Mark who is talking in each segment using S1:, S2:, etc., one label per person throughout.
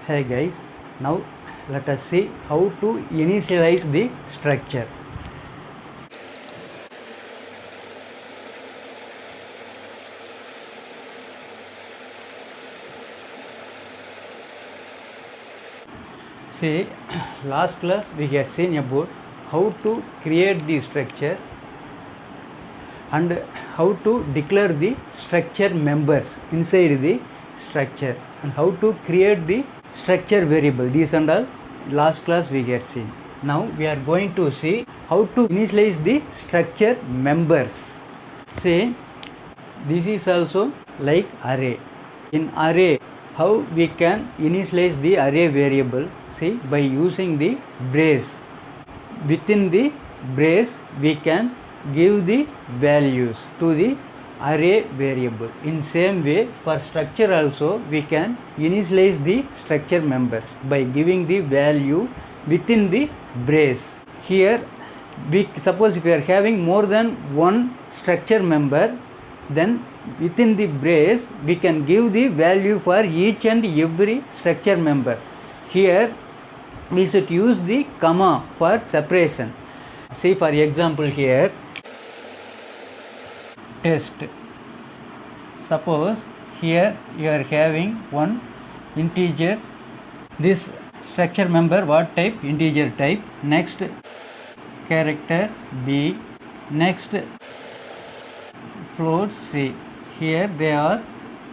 S1: Hey guys, now let us see how to initialize the structure. See, last class we had seen about how to create the structure and how to declare the structure members inside the structure and how to create the structure variable. These and all last class we had seen. Now we are going to see how to initialize the structure members. See, this is also like array. In array, how we can initialize the array variable? See, by using the brace. Within the brace we can give the values to the array variable. In same way, for structure also we can initialize the structure members by giving the value within the brace. Here we suppose if we are having more than one structure member, then within the brace we can give the value for each and every structure member. Here we should use the comma for separation. See, for example, here test. Suppose here you are having one integer. This structure member what type? Integer type. Next character B. Next float C. Here they are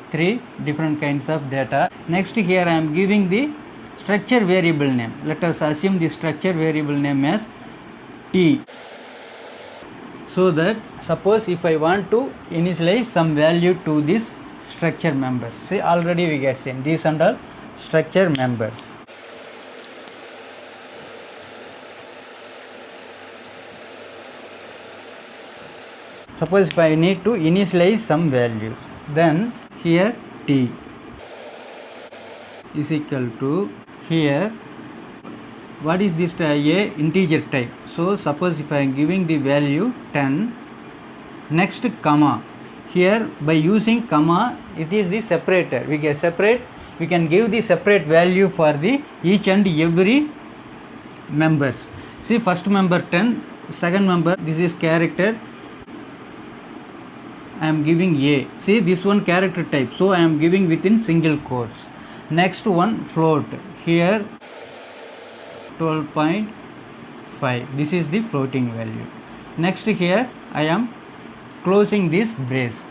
S1: three different kinds of data. Next here I am giving the structure variable name. Let us assume the structure variable name as T. So that suppose if I want to initialize some value to this structure members. See, already we get seen these and all structure members. Suppose if I need to initialize some values, then here T is equal to here what is this a integer type. So suppose if I am giving the value 10, next comma. Here by using comma it is the separator. We get separate. We can give the separate value for the each and every members. See, first member 10, second member this is character. I am giving A. See, this one character type, so I am giving within single quotes. Next one float. Here 12.5. This is the floating value. Next here I am closing this brace.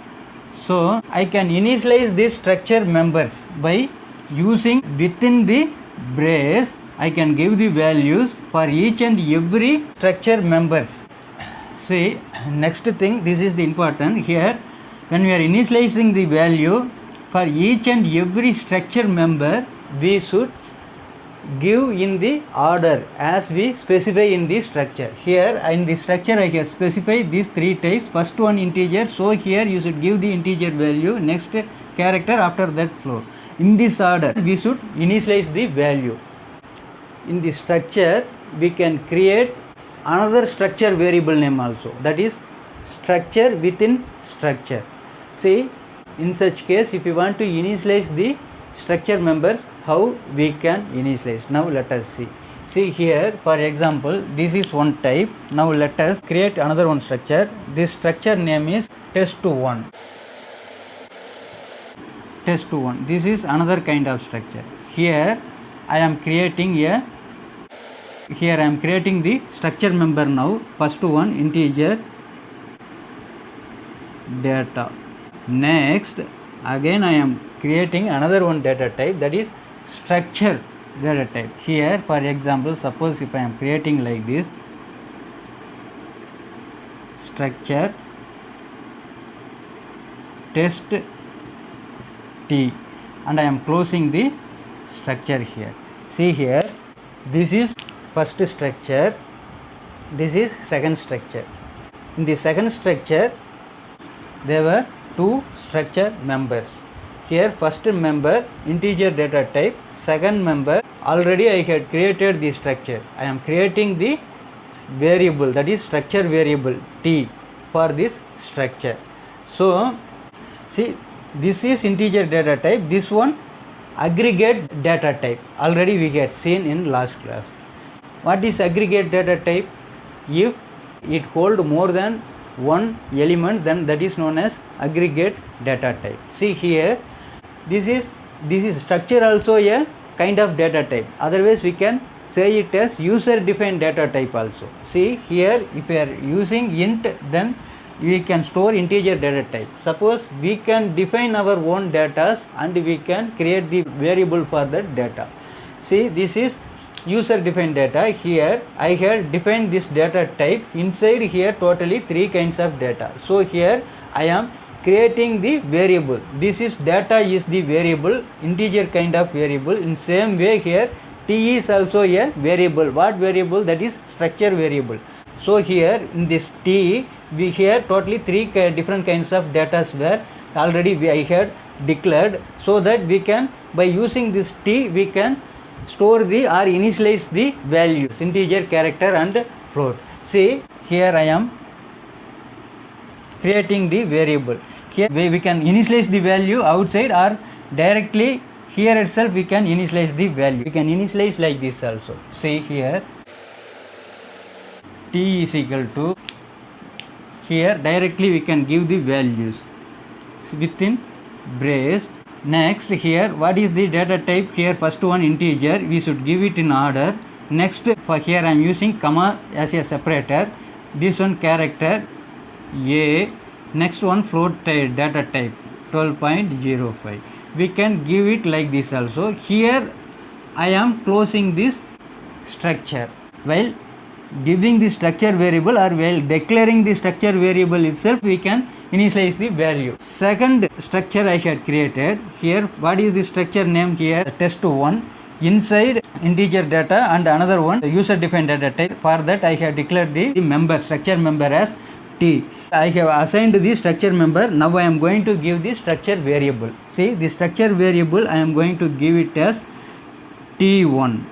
S1: So I can initialize these structure members by using within the brace. I can give the values for each and every structure members. See, next thing, this is the important here. When we are initializing the value for each and every structure member, we should give in the order as we specify in the structure. Here in the structure I have specified these three types. First one integer, so here you should give the integer value, next character, after that float. In this order we should initialize the value. In the structure we can create another structure variable name also, that is structure within structure. See, in such case if you want to initialize the structure members, how we can initialize. Now let us see. See here, for example, this is one type. Now let us create another one structure. This structure name is test1. Test1. This is another kind of structure. Here I am creating the structure member now. First one integer data. Next again I am creating another one data type, that is structure data type. Here for example, suppose if I am creating like this structure test T and I am closing the structure here. See here, this is first structure, this is second structure. In the second structure there were two structure members. Here first member integer data type, second member already I had created the structure. I am creating the variable, that is structure variable T for this structure. So see, this is integer data type, this one aggregate data type. Already we had seen in last class. What is aggregate data type? If it hold more than one element, then that is known as aggregate data type. See here, this is structure also a kind of data type. Otherwise we can say it as user defined data type also. See here, if we are using int, then we can store integer data type. Suppose we can define our own data and we can create the variable for that data. See, this is user defined data. Here I have defined this data type. Inside here totally 3 kinds of data. So here I am creating the variable. This is data is the variable, integer kind of variable. In same way here t is also a variable. What variable? That is structure variable. So here in this t, we here totally 3 different kinds of data were already I had declared, so that we can, by using this t, we can store the or initialize the values, integer, character and float. See here I am creating the variable. Here we can initialize the value outside, or directly here itself we can initialize the value. We can initialize like this also. See here t is equal to, here directly we can give the values within brace. Next here, what is the data type? Here first one integer, we should give it in order. Next, for here I am using comma as a separator. This one character a. Next one float data type 12.05. We can give it like this also. Here I am closing this structure while giving the structure variable, or while declaring the structure variable itself we can initialize the value. Second structure I had created here. What is the structure name here? Test1. Inside integer data and another one user defined data type. For that I have declared the member, structure member as t. I have assigned the structure member. Now I am going to give the structure variable. See, the structure variable I am going to give it as t1.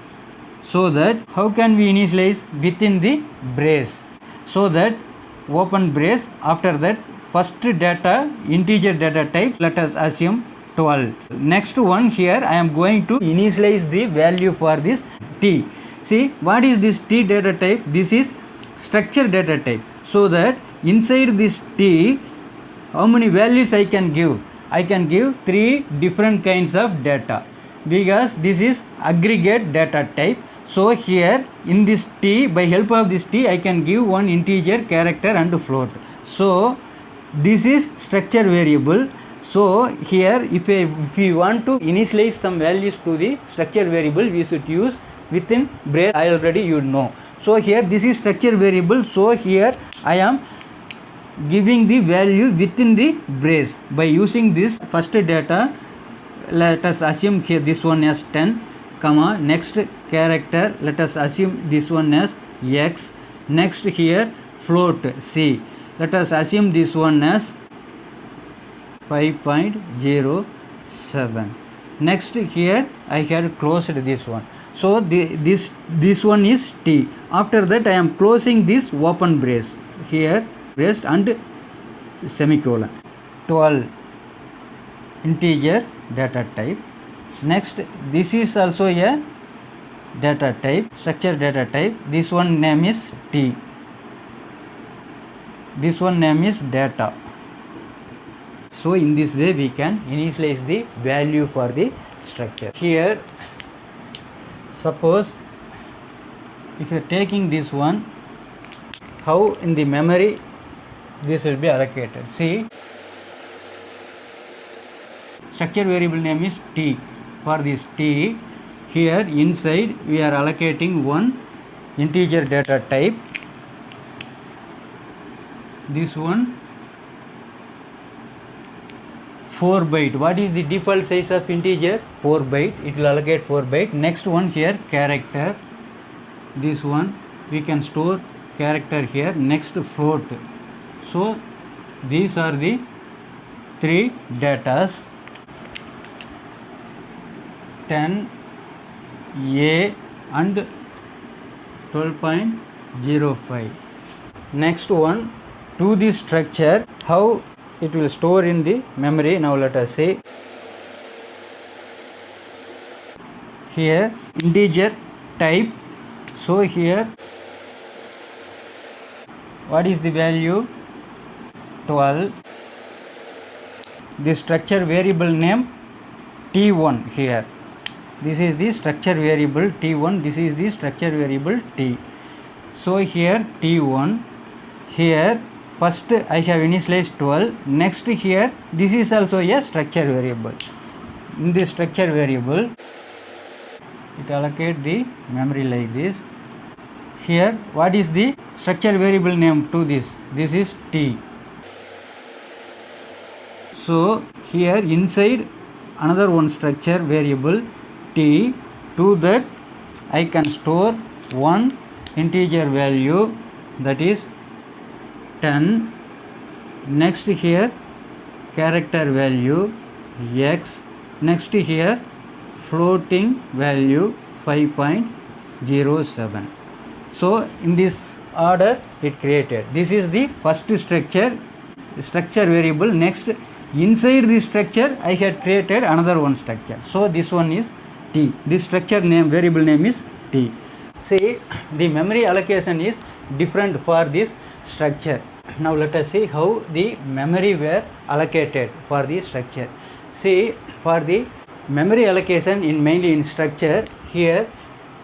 S1: So that how can we initialize? Within the brace. So that open brace, after that first data integer data type, let us assume 12. Next one here I am going to initialize the value for this t. See, what is this t data type? This is structure data type. So that inside this t, how many values I can give? I can give 3 different kinds of data, because this is aggregate data type. So here in this t, by help of this t, I can give one integer, character and float. So this is structure variable. So here if we want to initialize some values to the structure variable, we should use within brace. I already you know. So here this is structure variable. So here I am giving the value within the brace by using this first data. Let us assume here this one as 10, comma, next character, let us assume this one as x. Next here float c, let us assume this one as 5.07. Next here I had closed this one. So this one is t. After that I am closing this open brace here, brace and semicolon. 12 integer data type. Next, this is also a data type, structure data type. This one name is t. This one name is data. So in this way we can initialize the value for the structure. Here suppose if you are taking this one, how in the memory this will be allocated. See, structure variable name is t. For this t, here inside we are allocating one integer data type. This one 4 byte. What is the default size of integer? 4 byte. It will allocate 4 byte. Next one here character. This one we can store character here. Next float. So these are the 3 datas, 10, A and 12.05. Next one, to the structure, how it will store in the memory. Now let us say here integer type. So here what is the value? 12. The structure variable name T1 here. This is the structure variable T1. This is the structure variable T. So here T1. Here first I have initialized 12. Next here this is also a structure variable. In this structure variable it allocate the memory like this. Here what is the structure variable name to this? This is T. So here inside another one structure variable T, to that I can store one integer value, that is 10. Next here character value X. Next here floating value 5.07. So in this order it created. This is the first structure variable. Next inside this structure I had created another one structure. So this one is T. This structure name variable name is T. See, the memory allocation is different for this structure. Now let us see how the memory were allocated for the structure. See, for the memory allocation in mainly in structure, here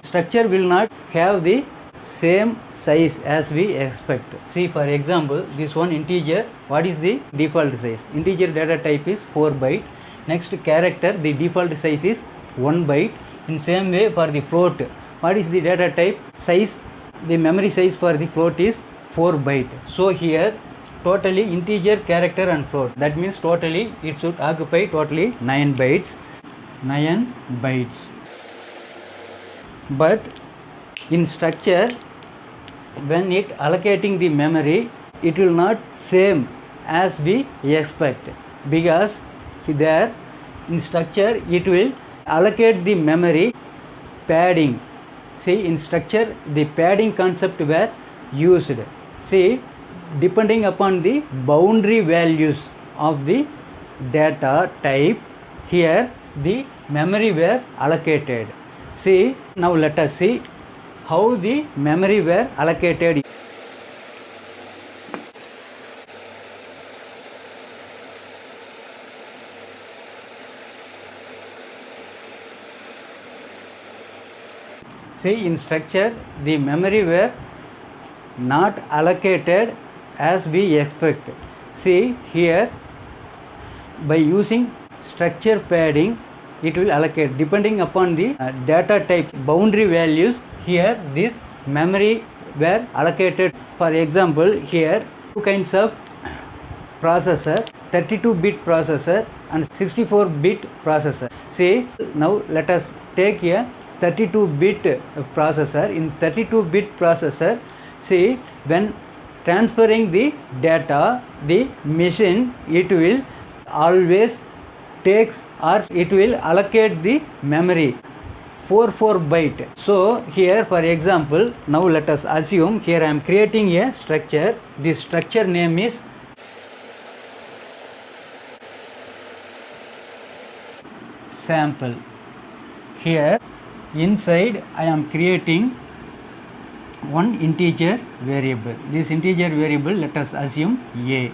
S1: structure will not have the same size as we expect. See, for example, this one integer, what is the default size? Integer data type is 4 byte. Next character, the default size is 1 byte. In same way for the float, what is the data type? Size, the memory size for the float is 4 byte. So here totally integer, character and float, that means totally it should occupy totally 9 bytes. 9 bytes. But in structure, when it allocating the memory, it will not same as we expect, because there in structure it will allocate the memory padding. See, in structure the padding concept were used. See, depending upon the boundary values of the data type, here the memory were allocated. See, now let us see how the memory were allocated. See, in structure the memory were not allocated as we expect. See, here by using structure padding it will allocate depending upon the data type boundary values. Here this memory were allocated. For example, here two kinds of processor, 32-bit processor and 64-bit processor. See, now let us take a 32-bit processor. In 32-bit processor, see, when transferring the data, the machine it will always takes or it will allocate the memory 44 byte. So here for example, now let us assume here I am creating a structure. This structure name is sample. Here inside I am creating one integer variable. This integer variable let us assume A.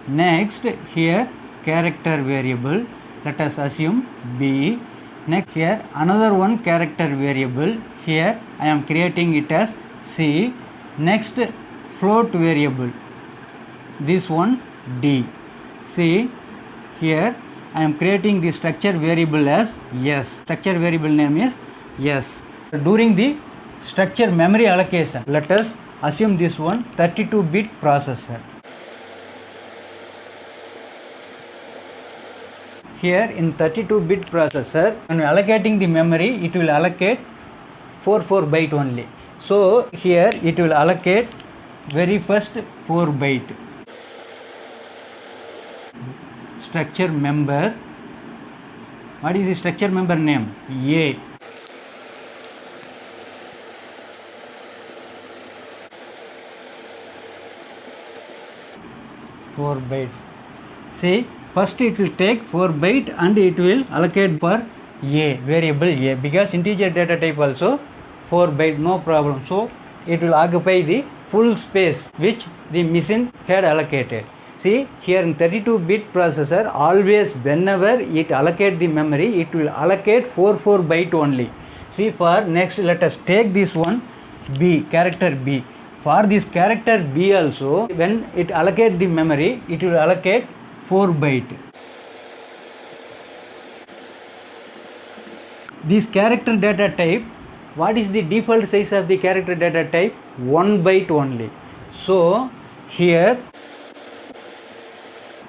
S1: Next here character variable, let us assume B. Next here another one character variable, here I am creating it as C. Next float variable, this one D. See, here I am creating the structure variable as S. Structure variable name is S. During the structure memory allocation, let us assume this one 32-bit processor. Here in 32-bit processor, when allocating the memory, it will allocate 44 byte only. So here it will allocate very first 4 byte. Structure member. What is the structure member name? A. Four bytes. See, first it will take 4 byte and it will allocate for a, variable a, because integer data type also 4 byte, no problem. So it will occupy the full space which the machine had allocated. See here in 32-bit processor, always whenever it allocate the memory, it will allocate 4 byte only. See, for next let us take this one B, character B. For this character B also, when it allocate the memory, it will allocate 4 byte. This character data type, what is the default size of the character data type? 1 byte only. So here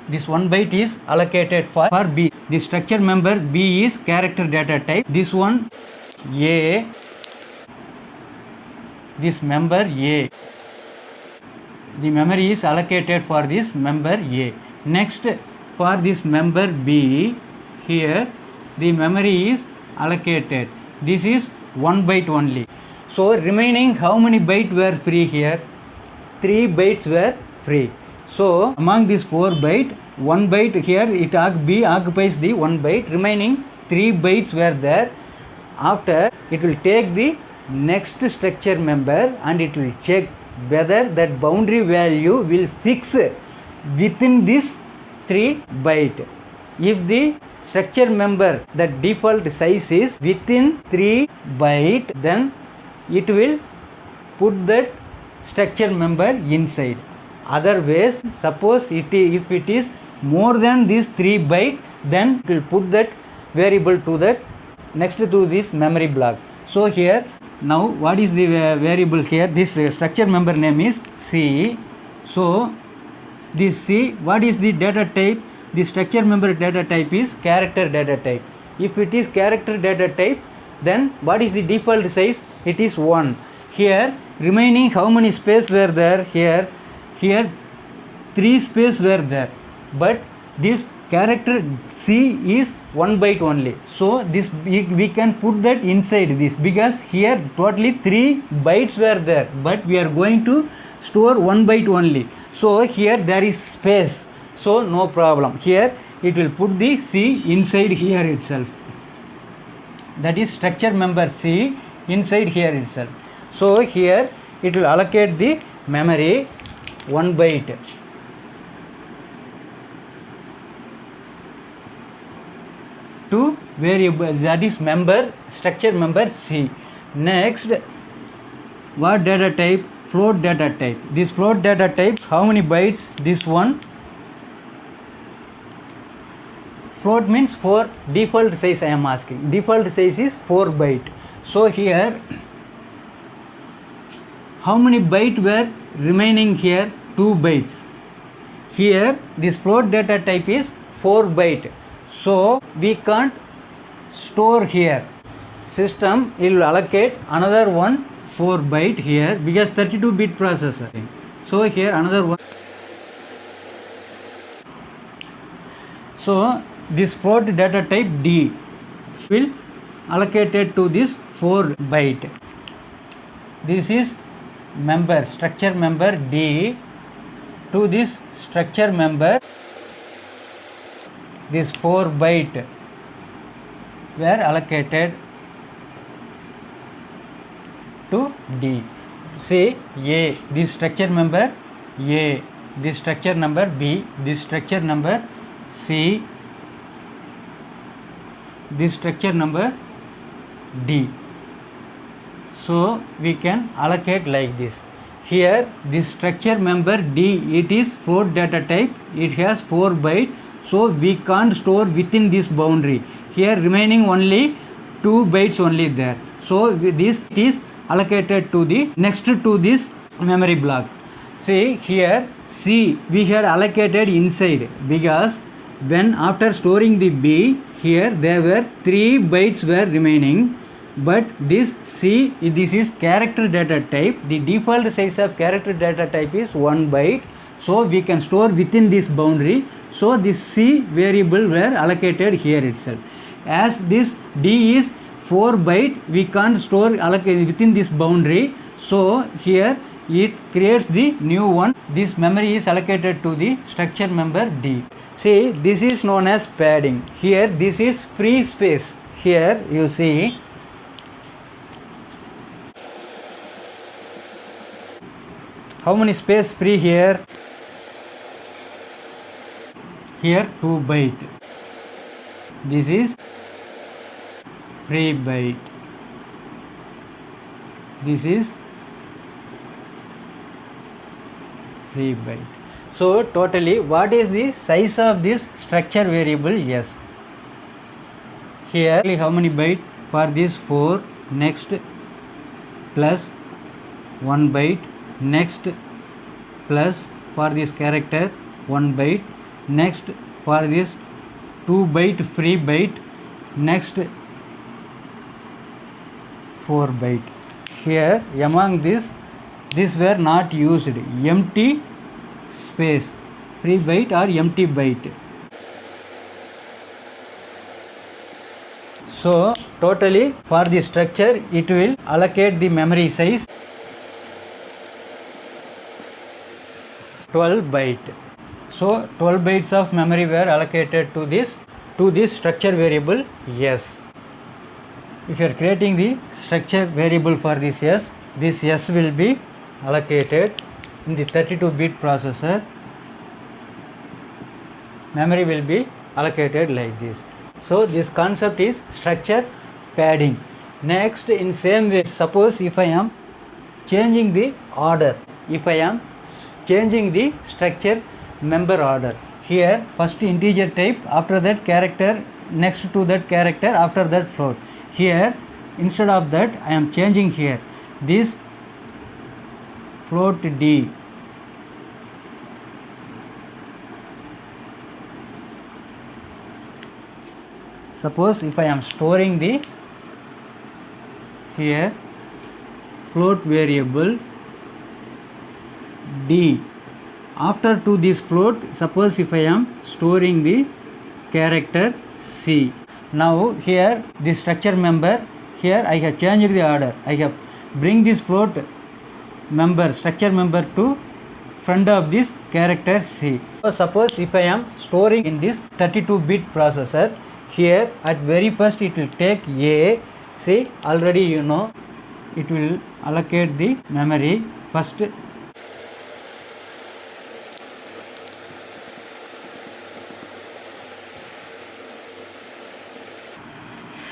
S1: this 1 byte is allocated for B. The structure member B is character data type. This one A, this member A. The memory is allocated for this member A. Next, for this member B, here the memory is allocated. This is 1 byte only. So remaining how many bytes were free here? 3 bytes were free. So among these 4 byte, 1 byte here B occupies the 1 byte. Remaining 3 bytes were there. After it will take the next structure member and it will check whether that boundary value will fix within this 3 byte. If the structure member, the default size is within 3 byte, then it will put that structure member inside. Otherwise, suppose if it is more than this 3 byte, then it will put that variable to that next to this memory block. So here now what is the variable here? This structure member name is C. So this C, what is the data type? The structure member data type is character data type. If it is character data type, then what is the default size? It is 1. Here remaining how many space were there? Here 3 space were there, but this character C is 1 byte only. So this we can put that inside this, because here totally 3 bytes were there, but we are going to store 1 byte only. So here there is space, so no problem. Here it will put the C inside here itself. That is structure member C inside here itself. So here it will allocate the memory 1 byte. To variable, that is member, structure member C. Next, what data type? Float data type. This float data type, how many bytes? This one. Float means 4. Default size I am asking. Default size is 4 byte. So here how many bytes were remaining here? 2 bytes. Here this float data type is 4 byte. So we can't store here. System will allocate another one 4 byte here, because 32-bit processor. So here another one. So this float data type D will allocated to this 4 byte. This is member, structure member D to this structure member. This 4 byte were allocated to D. Say A, this structure member A, this structure number B, this structure number C, this structure number D. So we can allocate like this. Here this structure member D, it is float data type, it has 4 byte. So we can't store within this boundary. Here remaining only 2 bytes only there. So this is allocated to the next to this memory block. See here C we had allocated inside, because when after storing the B, here there were 3 bytes were remaining, but this C, this is character data type. The default size of character data type is 1 byte. So we can store within this boundary. So this C variable were allocated here itself. As this D is 4 byte, we can't store within this boundary. So here it creates the new one. This memory is allocated to the structure member D. See, this is known as padding. Here this is free space. here you see how many space free here? Here 2 byte. This is free byte. This is free byte. So totally what is the size of this structure variable S? Here how many byte? For this 4, next plus 1 byte, next plus for this character 1 byte, next for this 2 byte free byte, next 4 byte. Here among this were not used, empty space, free byte or empty byte. So totally for the structure it will allocate the memory size 12 byte. So 12 bytes of memory were allocated to this structure variable S. If you are creating the structure variable for this S will be allocated in the 32-bit processor. Memory will be allocated like this. So this concept is structure padding. Next, in same way, suppose if I am changing the order, if I am changing the structure member order, here first integer type, after that character, next to that character, after that float. Here instead of that I am changing here this float D. Suppose if I am storing the here float variable D, after to this float, suppose if I am storing the character C. Now here this structure member, here I have changed the order, I have bring this float member, structure member to front of this character C. So suppose if I am storing in this 32-bit processor, here at very first it will take A. See, already you know it will allocate the memory first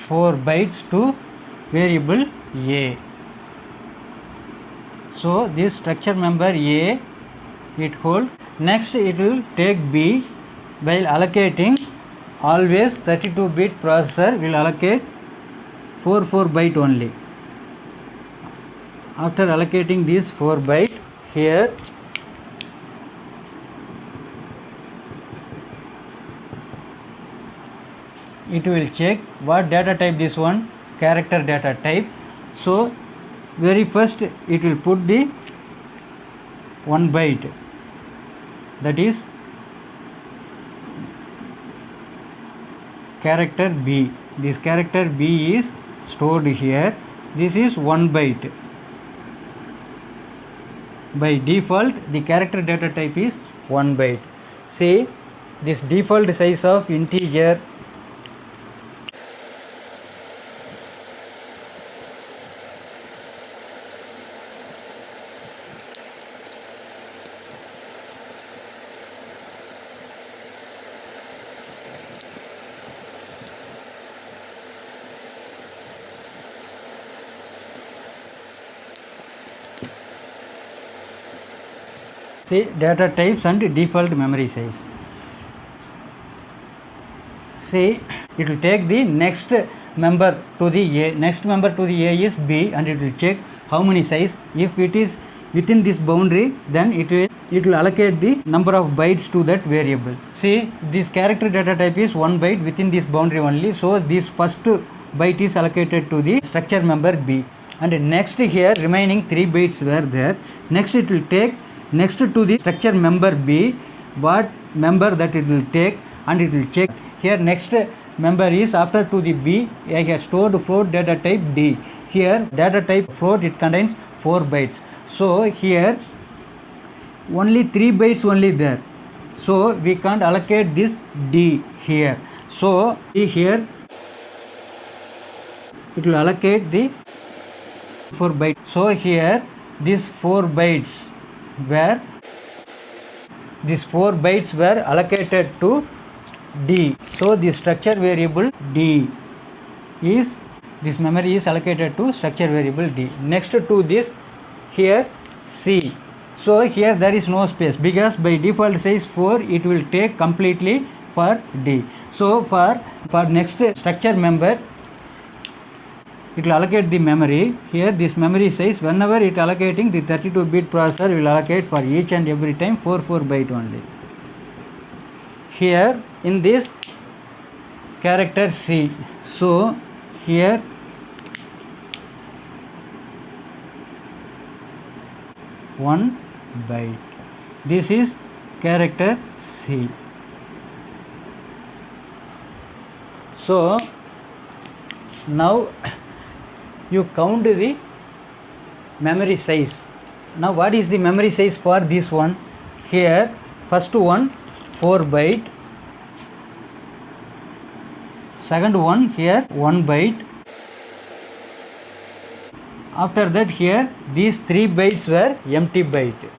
S1: 4 bytes to variable A. So this structure member A it hold. Next it will take B. While allocating, always 32-bit processor will allocate 4 byte only. After allocating this 4 byte, here it will check what data type this one, character data type. So very first it will put the 1 byte, that is character B. This character B is stored here. This is 1 byte. By default the character data type is 1 byte. See, this default size of integer see data types and default memory size. See, it will take the next member to the A. Next member to the A is B, and it will check how many size. If it is within this boundary, then it will allocate the number of bytes to that variable. See, this character data type is 1 byte within this boundary only. So this first byte is allocated to the structure member B, and next here remaining 3 bytes were there. Next it will take next to the structure member B what member that it will take, and it will check. Here next member is after to the B, I have stored float data type D. Here data type float, it contains 4 bytes. So here only 3 bytes only there. So we can't allocate this D here. So here it will allocate the 4 bytes. So here these 4 bytes were allocated to D. So the structure variable D is, this memory is allocated to structure variable D. Next to this, here C. So here there is no space because by default size 4 it will take completely for D. So for next structure member, it will allocate the memory. Here this memory size, whenever it allocating, the 32-bit processor will allocate for each and every time 4 byte only. Here in this character C, so here one byte, this is character C. So now you count the memory size. Now what is the memory size for this one? Here first one 4 byte, second one here 1 byte. After that here these 3 bytes were empty byte.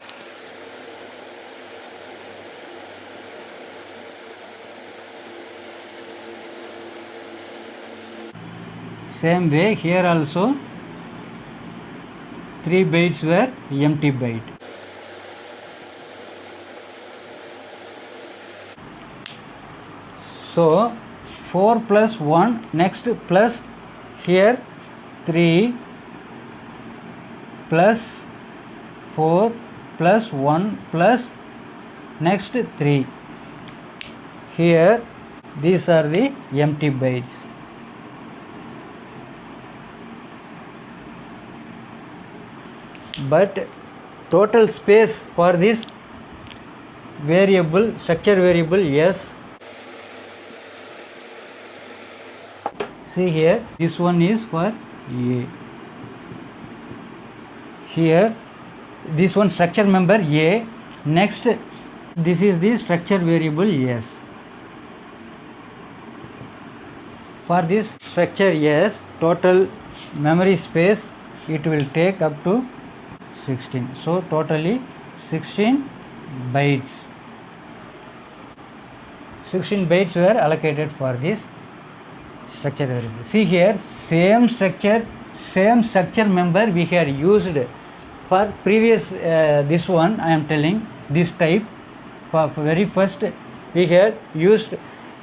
S1: Same way here also 3 bytes were empty byte. So 4 plus 1, next plus here 3 plus 4 plus 1 plus next 3. Here these are the empty bytes. But total space for this variable, structure variable S, see here this one is for A. Here this one structure member A, next this is the structure variable S. For this structure S, total memory space it will take up to 16. So totally 16 bytes. 16 bytes were allocated for this structure variable. See here, same structure member we had used for previous this one. I am telling this type. For very first we had used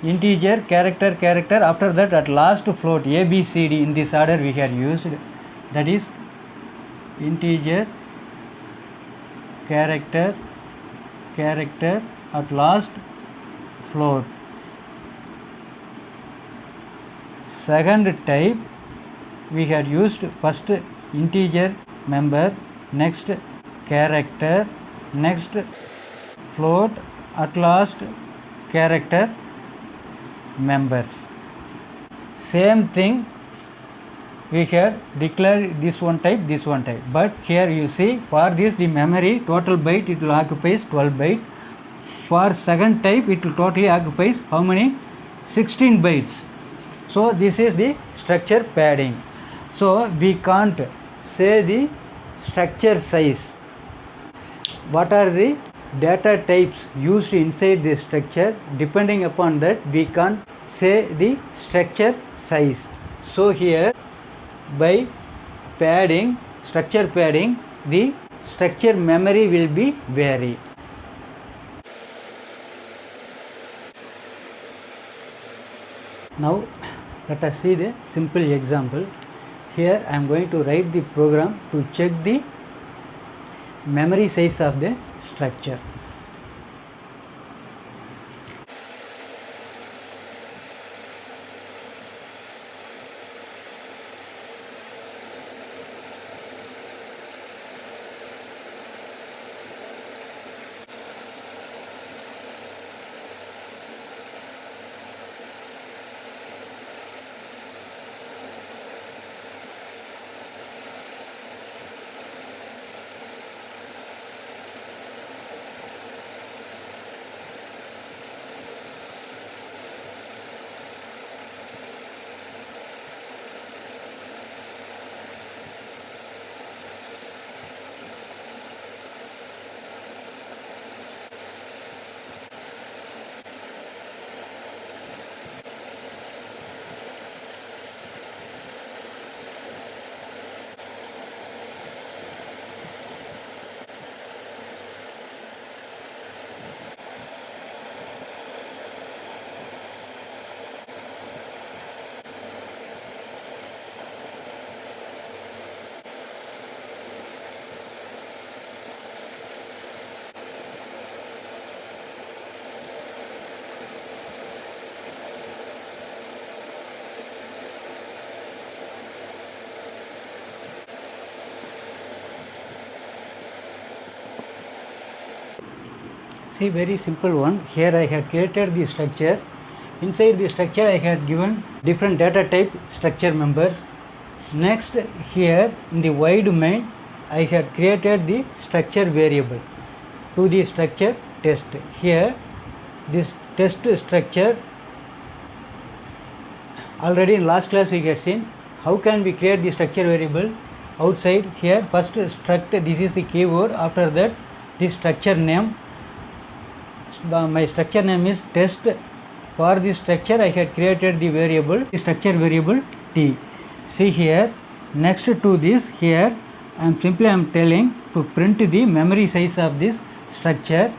S1: integer, character. After that at last float A, B, C, D in this order we had used. That is integer, character, at last float. Second type we had used first integer member, next character, next float, at last character members. Same thing we had declared this one type, but here you see for this the memory total byte it will occupies 12 byte. For second type it will totally occupies how many? 16 bytes. So this is the structure padding. So we can't say the structure size. What are the data types used inside this structure? Depending upon that we can't say the structure size. So here by padding, structure padding, the structure memory will be vary. Now let us see the simple example. Here I am going to write the program to check the memory size of the structure. See, very simple one. Here I had created the structure. Inside the structure I had given different data type structure members. Next, here in the void main I had created the structure variable to the structure test. Here this test structure, already in last class we had seen how can we create the structure variable outside. Here first struct, this is the keyword, after that the structure name. My structure name is test. For this structure I had created the variable, the structure variable t. See here, next to this, here I am telling to print the memory size of this structure.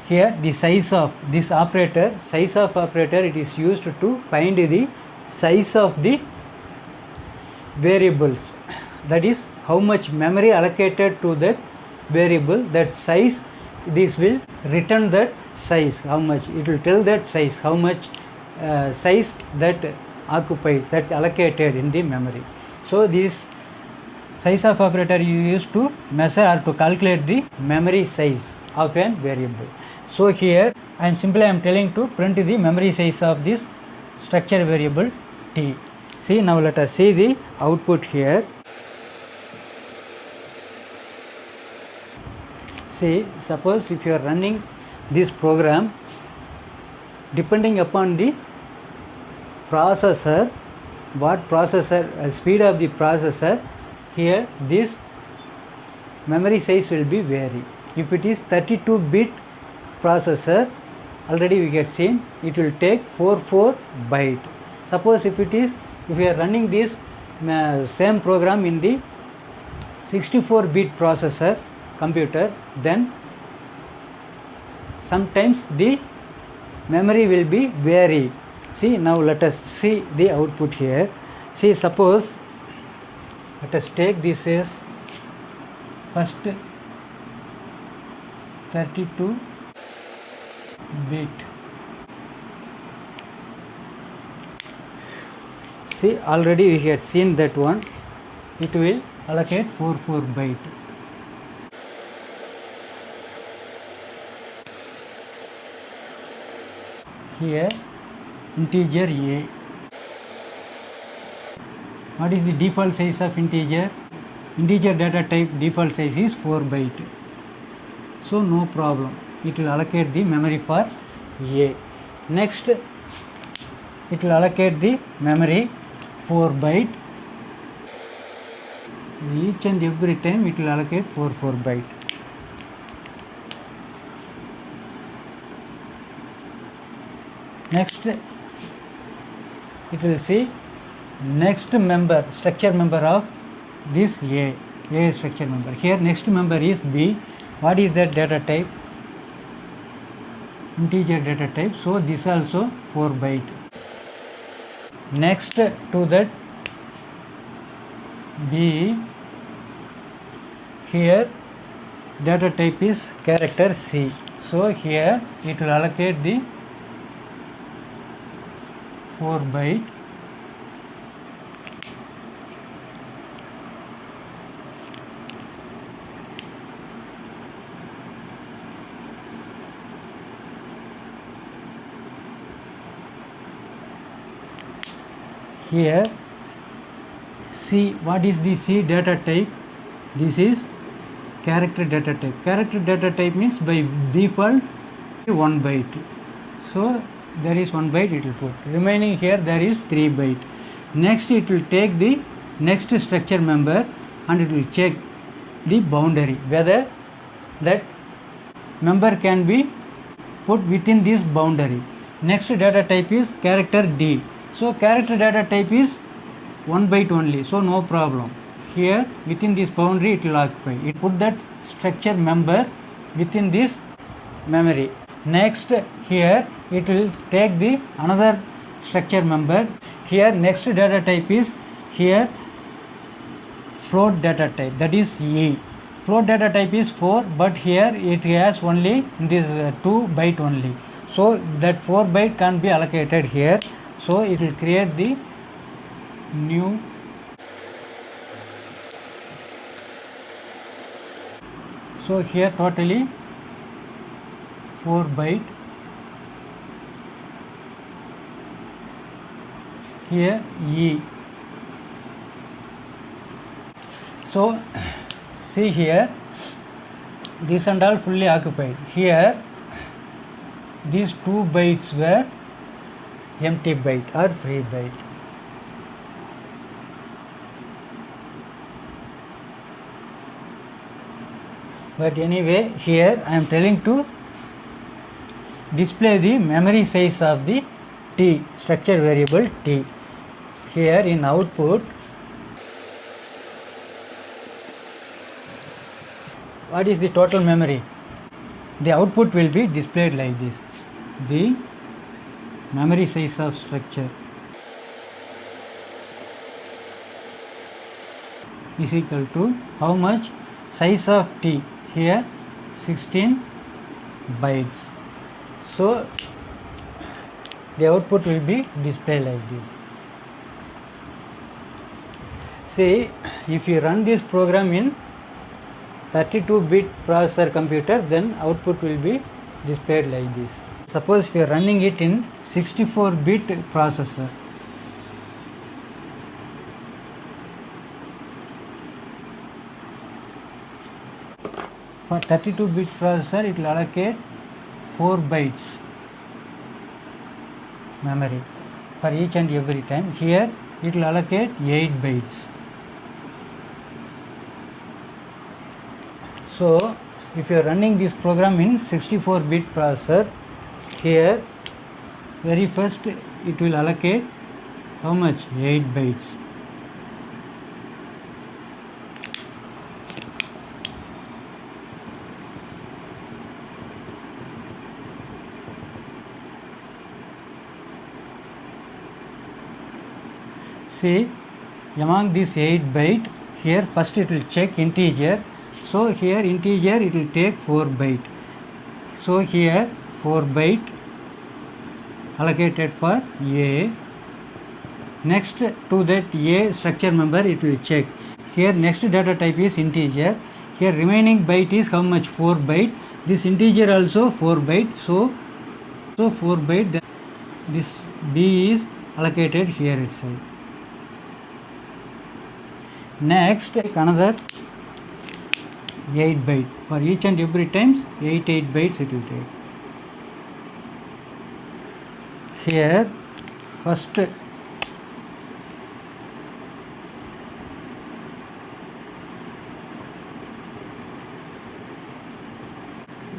S1: Here the size of this operator, it is used to find the size of the variables, that is how much memory allocated to that variable, that size. This will return that size, how much it will tell that size, how much size that occupies, that allocated in the memory. So this size of operator you use to measure or to calculate the memory size of a variable. So here I am telling to print the memory size of this structure variable t. See, now let us see the output here. See, suppose if you are running this program, depending upon the processor, what processor, speed of the processor, here this memory size will be vary. If it is 32-bit processor, already we get seen, it will take 44 byte. Suppose if we are running this same program in the 64-bit processor computer, then sometimes the memory will be vary. See, now let us see the output here. See, suppose let us take this as first 32 bit. See, already we had seen that one, it will allocate 44 byte. Here integer a. What is the default size of integer? Integer data type default size is 4 byte. So no problem, it will allocate the memory for a. Next, it will allocate the memory 4 byte. Each and every time it will allocate 4 byte. Next, it will see next member, structure member of this A structure member. Here next member is B. What is that data type? Integer data type. So this also 4 byte. Next to that B, here data type is character C. So here it will allocate the 4 byte. Here C, what is the C data type? This is character data type. Character data type means by default 1 byte. So there is 1 byte it will put. Remaining here there is 3 byte. Next it will take the next structure member and it will check the boundary whether that member can be put within this boundary. Next data type is character D. So character data type is 1 byte only, so no problem. Here within this boundary it will occupy. It put that structure member within this memory. Next here it will take the another structure member. Here next data type is here float data type, that is E. Float data type is 4, but here it has only this 2 byte only. So that 4 byte can be allocated here. So it will create the new so here totally 4 byte, here E. So see here, this and all fully occupied. Here these 2 bytes were empty byte or free byte. But anyway, here I am telling to display the memory size of the T, structure variable T. Here in output, what is the total memory? The output will be displayed like this. The memory size of structure is equal to how much? Size of T, here 16 bytes. So the output will be displayed like this. See, if you run this program in 32-bit processor computer, then output will be displayed like this. Suppose if you are running it in 64-bit processor, for 32-bit processor it will allocate 4 bytes memory for each and every time. Here it will allocate 8 bytes. So if you are running this program in 64-bit processor, here very first it will allocate how much? 8 bytes. See, among this 8 byte, here first it will check integer. So here integer it will take 4 byte. So here 4 byte allocated for A. Next to that A structure member it will check. Here next data type is integer. Here remaining byte is how much? 4 byte. This integer also 4 byte. So 4 byte. This B is allocated here itself. Next another 8 byte. For each and every times 8 bytes it will take. Here first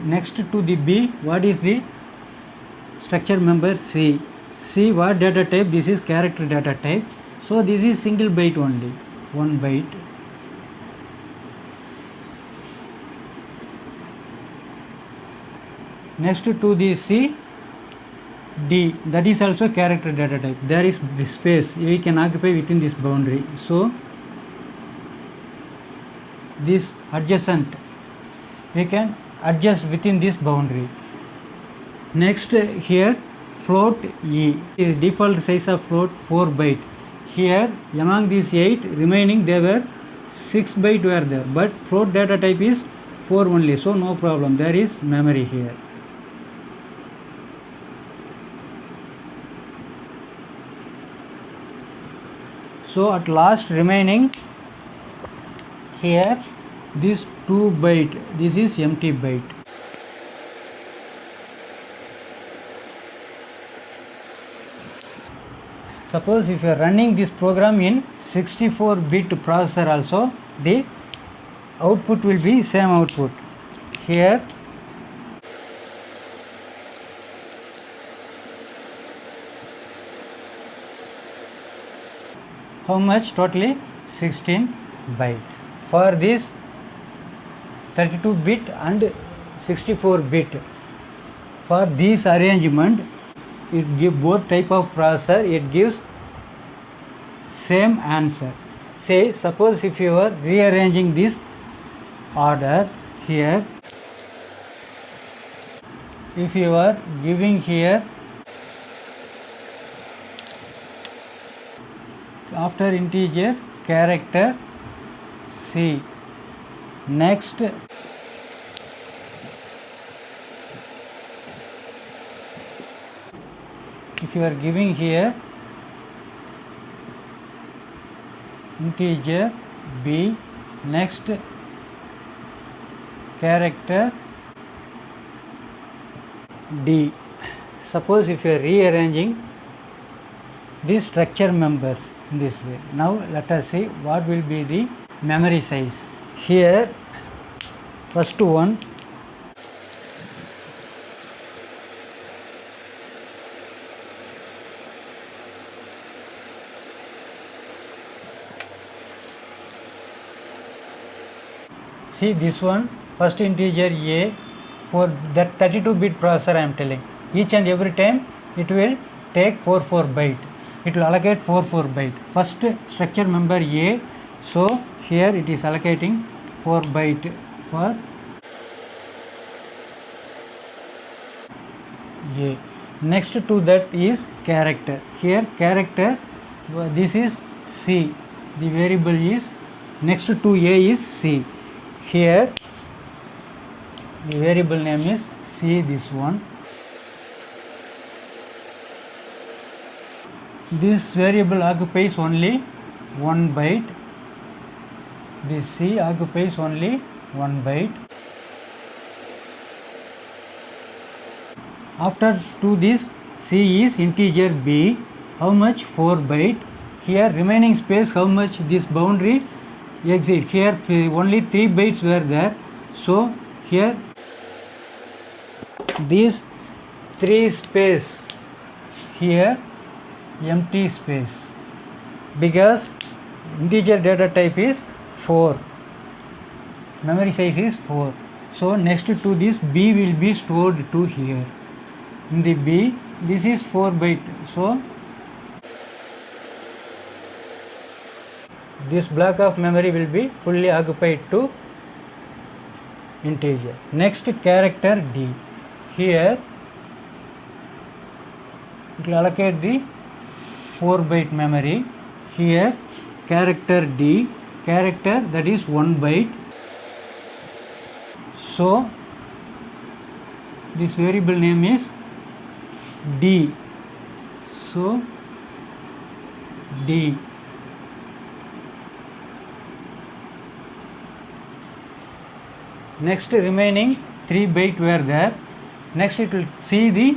S1: next to the B, what is the structure member? C. C what data type? This is character data type. So this is single byte only, 1 byte. Next to the C, D, that is also character data type. There is space, we can occupy within this boundary. So this adjacent, we can adjust within this boundary. Next here float E, is default size of float 4 byte. Here among these 8 remaining there were 6 byte were there, but float data type is 4 only, so no problem, there is memory here. So at last remaining here this 2 byte, this is empty byte. Suppose if you are running this program in 64-bit processor also, the output will be same output. Here how much? Totally 16 byte. For this 32-bit and 64-bit, for this arrangement it gives both type of processor, it gives same answer. Say suppose if you are rearranging this order here, if you are giving here after integer character C, next you are giving here integer b, next character d. Suppose if you are rearranging these structure members in this way. Now let us see what will be the memory size. Here first one, see this one, first integer a, for that 32-bit processor I am telling. Each and every time it will take 4 byte. It will allocate 4 byte. First structure member a, so here it is allocating 4 byte for a. Next to that is character. Here character, this is c. The variable is next to a is c. Here the variable name is c, this one. This variable occupies only 1 byte. This c occupies only 1 byte. After to this c is integer b, how much? 4 byte. Here remaining space, how much this boundary exit? Here only 3 bytes were there, so here this 3 space, here empty space, because integer data type is 4, memory size is 4. So next to this b will be stored to here. In the b, this is 4 byte, so this block of memory will be fully occupied to integer. Next character d, here it will allocate the 4 byte memory. Here character d, character that is 1 byte, so this variable name is d, so d. Next remaining 3 byte were there. Next it will see the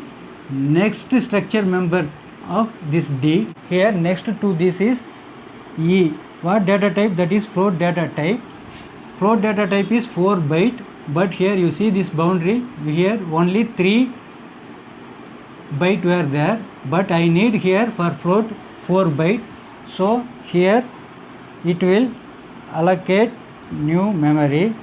S1: next structure member of this d. Here next to this is e. What data type? That is float data type. Float data type is 4 byte, but here you see this boundary, here only 3 byte were there, but I need here for float 4 byte, so here it will allocate new memory.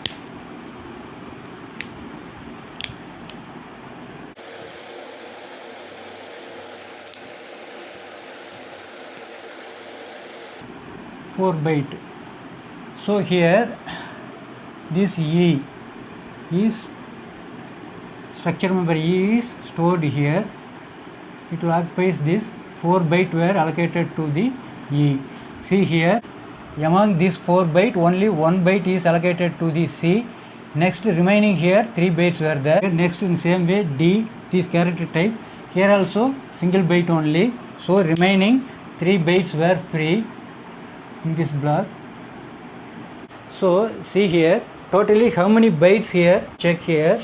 S1: byte. So here this e is structure member e is stored here. It will occupies this 4 byte were allocated to the e. See here, among this 4 byte only 1 byte is allocated to the c. Next remaining here 3 bytes were there. Next in same way d, this character type, here also single byte only, so remaining 3 bytes were free in this block. So see here totally how many bytes here, check here,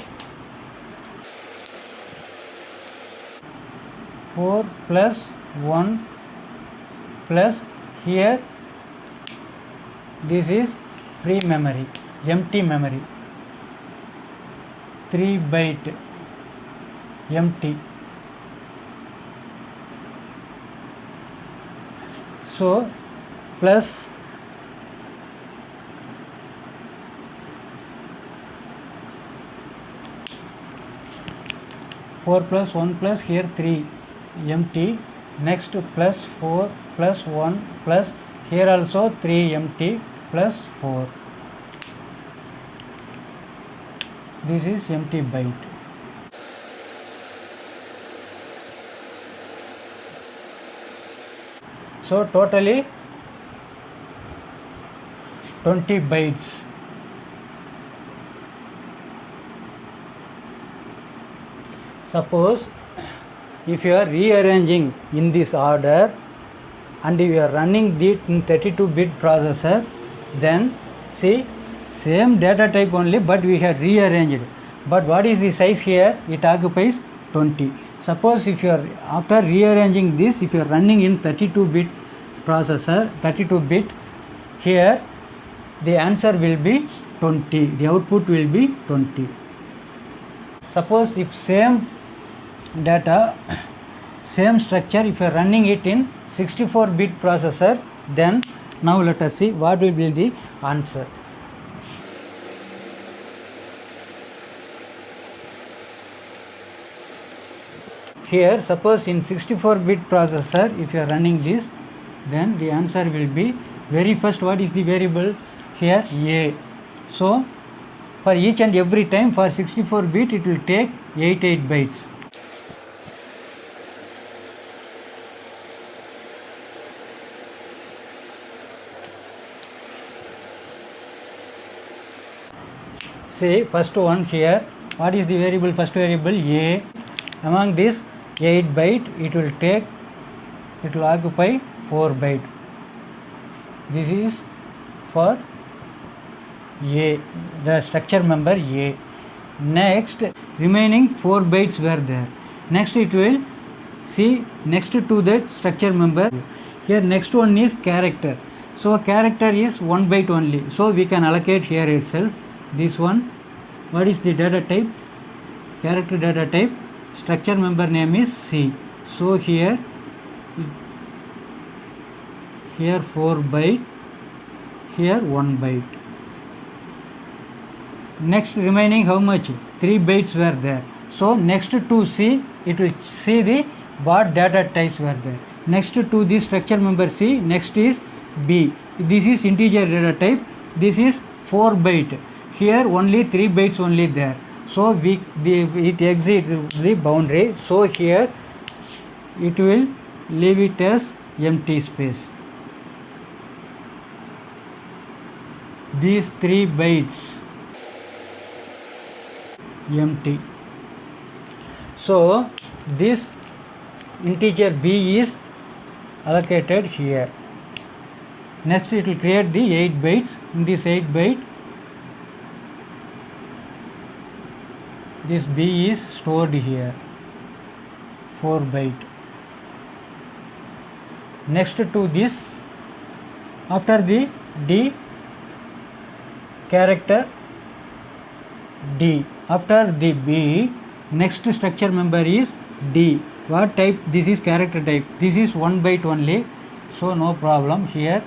S1: 4 plus 1 plus here this is free memory, empty memory, 3 byte empty. So plus 4 plus 1 plus here 3 empty. Next plus 4 plus 1 plus here also 3 empty plus 4. This is empty byte. So totally 20 bytes. Suppose if you are rearranging in this order and you are running the 32-bit processor, then see, same data type only, but we have rearranged. But what is the size here? It occupies 20. Suppose if you are, after rearranging this, if you are running in 32-bit processor, 32-bit, here the answer will be 20, the output will be 20. Suppose if same data, same structure, if you are running it in 64-bit processor, then now let us see what will be the answer. Here, suppose in 64-bit processor, if you are running this, then the answer will be, very first, what is the variable here? A. So, for each and every time for 64-bit, it will take 88 bytes. See, first one here, what is the variable? First variable A. Among this 8 byte, it will occupy 4 byte. This is for A, the structure member A. Next, remaining 4 bytes were there. Next, it will see next to that structure member. Here, next one is character. So, character is 1 byte only. So, we can allocate here itself. This one, what is the data type? Character data type. Structure member name is C. So here 4 byte, here 1 byte. Next remaining how much? 3 bytes were there. So next to C, it will see the what data types were there. Next to this structure member C, next is B. This is integer data type. This is 4 byte. Here only 3 bytes only there. So it exceeds the boundary. So here it will leave it as empty space. These 3 bytes empty. So this integer B is allocated here. Next it will create the 8 bytes. In this 8 byte, this B is stored here, 4 byte. Next to this, after the D, character D. After the B, next structure member is D. What type? This is character type. This is 1 byte only, so no problem. Here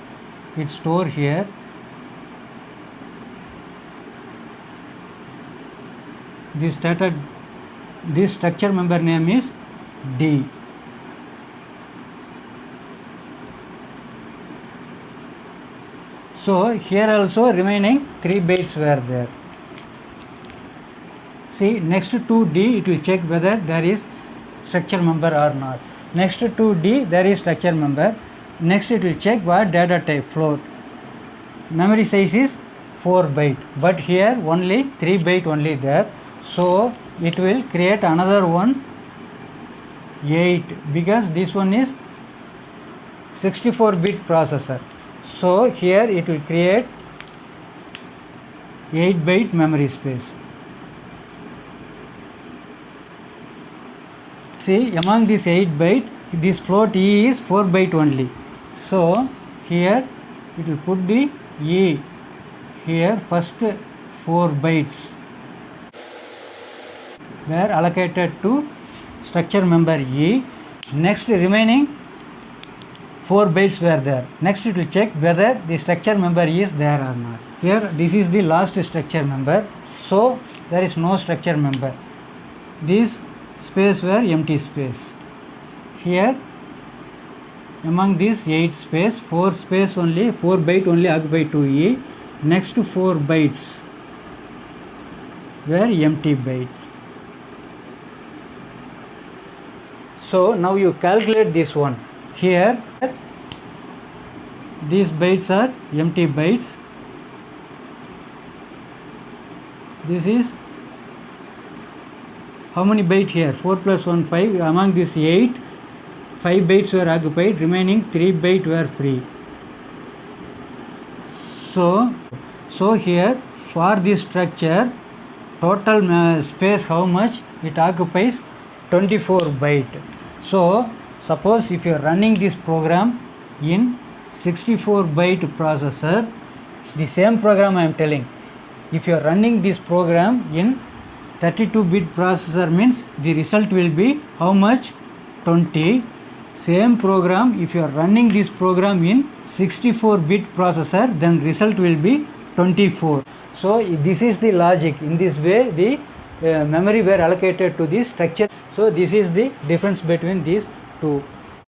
S1: it store here. This structure member name is D. So here also remaining 3 bytes were there. See, next to D, it will check whether there is structure member or not. Next to D, there is structure member. Next it will check what data type, float. Memory size is 4 byte, but here only 3 byte only there. So it will create another one 8, because this one is 64-bit processor. So here it will create 8 byte memory space. See, among this 8 byte, this float E is 4 byte only. So here it will put the E here, first 4 bytes were allocated to structure member E. Next remaining 4 bytes were there. Next it will check whether the structure member is there or not. Here this is the last structure member, so there is no structure member. This space were empty space. Here among this 8 space, 4 space only, 4 byte only occupied to E. Next 4 bytes were empty byte. So now you calculate this one. Here these bytes are empty bytes. This is how many byte here? 4 plus 1 5. Among this 8, 5 bytes were occupied, remaining 3 bytes were free. So here for this structure, total space how much? It occupies 24 byte. So suppose if you are running this program in 64 byte processor, the same program I am telling, if you are running this program in 32 bit processor, means the result will be how much? 20. Same program, if you are running this program in 64 bit processor, then result will be 24. So this is the logic. In this way the memory were allocated to this structure. So this is the difference between these two.